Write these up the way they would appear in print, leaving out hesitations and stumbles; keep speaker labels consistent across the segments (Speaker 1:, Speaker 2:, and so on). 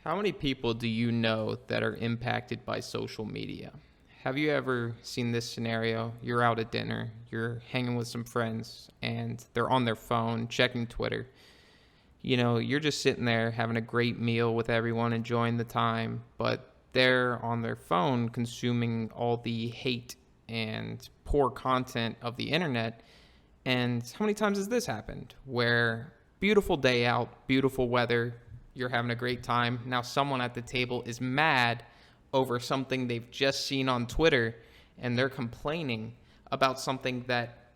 Speaker 1: How many people do you know that are impacted by social media? Have you ever seen this scenario? You're out at dinner, you're hanging with some friends, and they're on their phone checking Twitter. You're just sitting there having a great meal with everyone, enjoying the time, but they're on their phone consuming all the hate and poor content of the internet. And how many times has this happened? Where beautiful day out, beautiful weather, you're having a great time. Now someone at the table is mad over something they've just seen on Twitter, and they're complaining about something that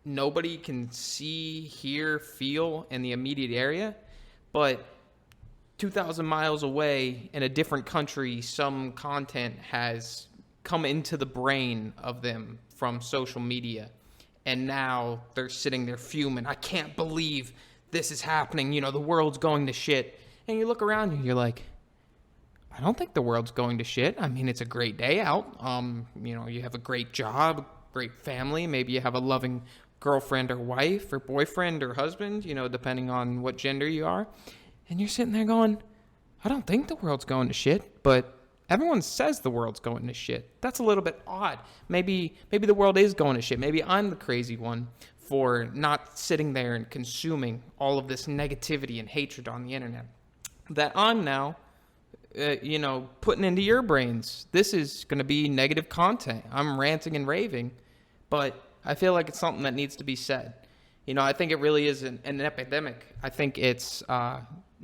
Speaker 1: nobody can see, hear, feel in the immediate area, but 2,000 miles away in a different country, some content has come into the brain of them from social media. And now they're sitting there fuming. I can't believe this is happening. The world's going to shit. And you look around and you're like, I don't think the world's going to shit. I mean, it's a great day out. You have a great job, great family. Maybe you have a loving girlfriend or wife or boyfriend or husband, depending on what gender you are. And you're sitting there going, I don't think the world's going to shit, but everyone says the world's going to shit. That's a little bit odd. Maybe the world is going to shit. Maybe I'm the crazy one for not sitting there and consuming all of this negativity and hatred on the internet that I'm now, putting into your brains. This is going to be negative content. I'm ranting and raving, but I feel like it's something that needs to be said. I think it really is an epidemic. I think it's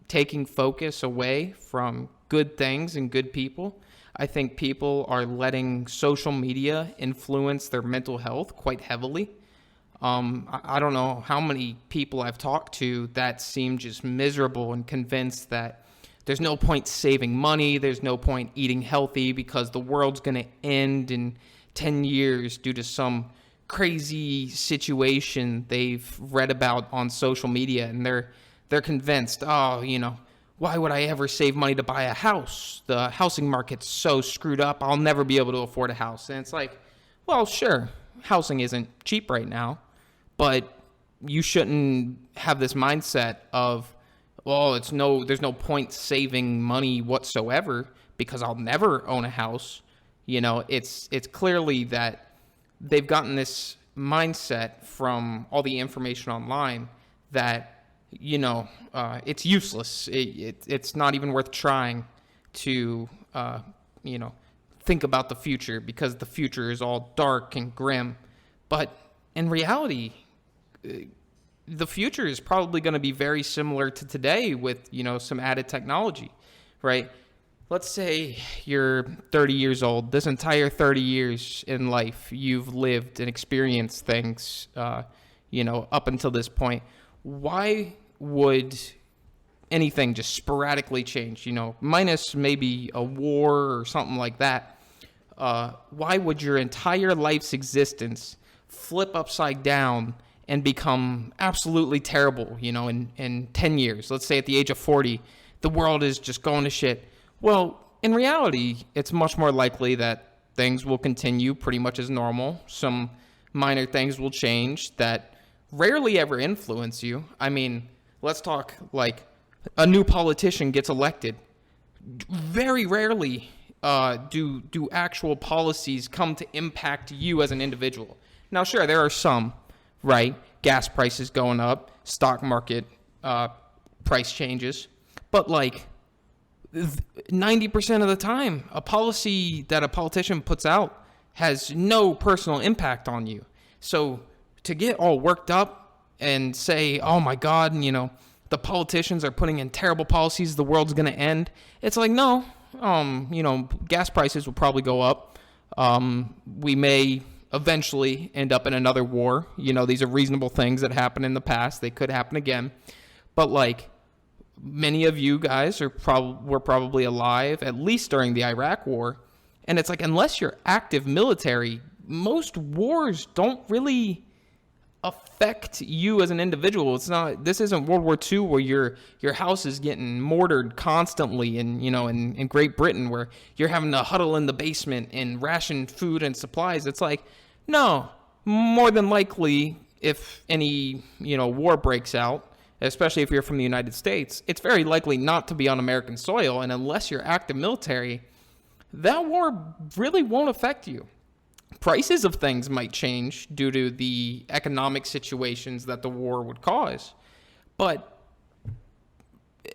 Speaker 1: taking focus away from good things and good people. I think people are letting social media influence their mental health quite heavily. I don't know how many people I've talked to that seem just miserable and convinced that there's no point saving money, there's no point eating healthy because the world's going to end in 10 years due to some crazy situation they've read about on social media, and they're convinced, why would I ever save money to buy a house? The housing market's so screwed up, I'll never be able to afford a house. And it's like, well, sure, housing isn't cheap right now, but you shouldn't have this mindset of, well, there's no point saving money whatsoever because I'll never own a house. It's clearly that they've gotten this mindset from all the information online that, it's useless. It's not even worth trying to, think about the future because the future is all dark and grim. But in reality, the future is probably going to be very similar to today with, some added technology, right? Let's say you're 30 years old. This entire 30 years in life, you've lived and experienced things, up until this point. Why would anything just sporadically change, minus maybe a war or something like that? Why would your entire life's existence flip upside down and become absolutely terrible, in 10 years? Let's say at the age of 40, the world is just going to shit. Well, in reality, it's much more likely that things will continue pretty much as normal. Some minor things will change that rarely ever influence you. I mean, let's talk like a new politician gets elected. Very rarely do actual policies come to impact you as an individual. Now, sure, there are some, right? Gas prices going up, stock market price changes. But 90% of the time, a policy that a politician puts out has no personal impact on you. So to get all worked up and say, oh my God, the politicians are putting in terrible policies, the world's going to end. It's like, no, gas prices will probably go up. We may eventually end up in another war. These are reasonable things that happened in the past. They could happen again. But many of you guys were probably alive, at least during the Iraq War. And it's like, unless you're active military, most wars don't really affect you as an individual. This isn't World War II where your house is getting mortared constantly in Great Britain, where you're having to huddle in the basement and ration food and supplies. It's like, no, more than likely, if any, war breaks out, especially if you're from the United States, it's very likely not to be on American soil. And unless you're active military, that war really won't affect you. Prices of things might change due to the economic situations that the war would cause. But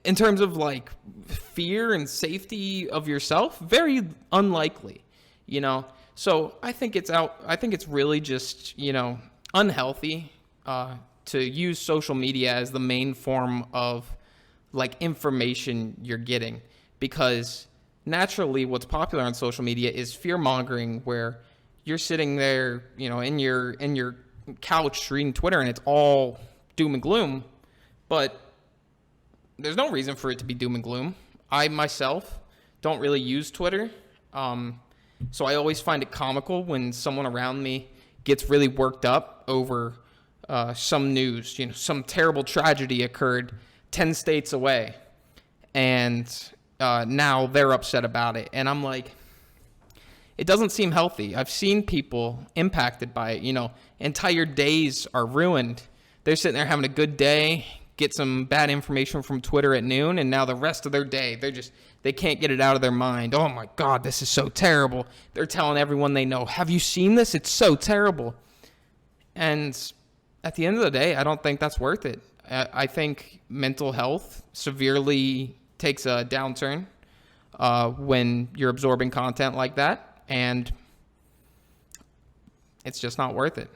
Speaker 1: in terms of like fear and safety of yourself, very unlikely, you know? So I think it's really just, unhealthy to use social media as the main form of like information you're getting, because naturally what's popular on social media is fear mongering, where you're sitting there, in your couch reading Twitter and it's all doom and gloom, but there's no reason for it to be doom and gloom. I myself don't really use Twitter. So I always find it comical when someone around me gets really worked up over some news. Some terrible tragedy occurred 10 states away, and now they're upset about it. And I'm like, it doesn't seem healthy. I've seen people impacted by it. Entire days are ruined. They're sitting there having a good day, get some bad information from Twitter at noon, and now the rest of their day, they can't get it out of their mind. Oh my God, this is so terrible. They're telling everyone they know, have you seen this? It's so terrible. And at the end of the day, I don't think that's worth it. I think mental health severely takes a downturn when you're absorbing content like that, and it's just not worth it.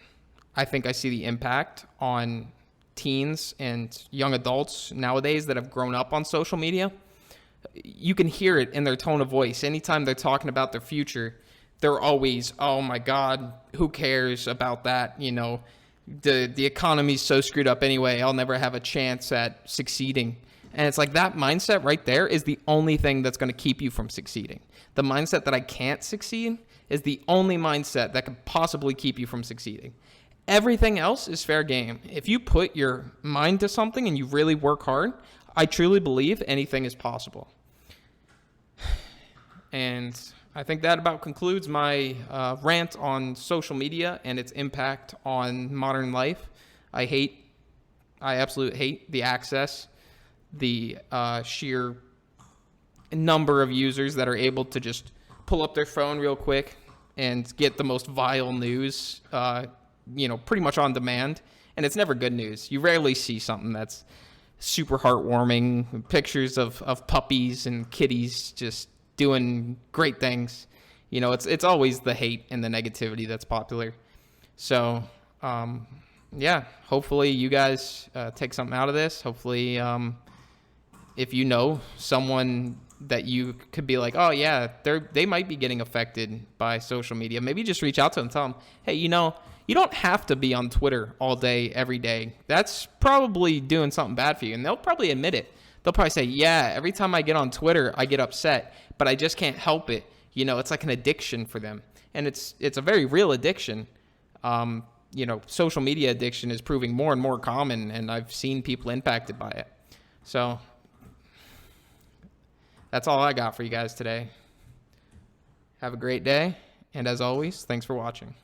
Speaker 1: I think I see the impact on teens and young adults nowadays that have grown up on social media. You can hear it in their tone of voice. Anytime they're talking about their future, they're always, oh my God, who cares about that? The economy's so screwed up anyway. I'll never have a chance at succeeding. And it's like that mindset right there is the only thing that's going to keep you from succeeding. The mindset that I can't succeed is the only mindset that could possibly keep you from succeeding. Everything else is fair game. If you put your mind to something and you really work hard, I truly believe anything is possible. And I think that about concludes my rant on social media and its impact on modern life. I absolutely hate the access, the sheer number of users that are able to just pull up their phone real quick and get the most vile news, pretty much on demand. And it's never good news. You rarely see something that's super heartwarming, pictures of puppies and kitties just doing great things. It's always the hate and the negativity that's popular. So, hopefully you guys take something out of this. Hopefully, if you know someone that you could be like, oh yeah, they might be getting affected by social media, maybe just reach out to them, tell them, hey, you don't have to be on Twitter all day, every day. That's probably doing something bad for you. And they'll probably admit it. They'll probably say, yeah, every time I get on Twitter, I get upset, but I just can't help it. It's like an addiction for them. And it's a very real addiction. Social media addiction is proving more and more common, and I've seen people impacted by it. So that's all I got for you guys today. Have a great day. And as always, thanks for watching.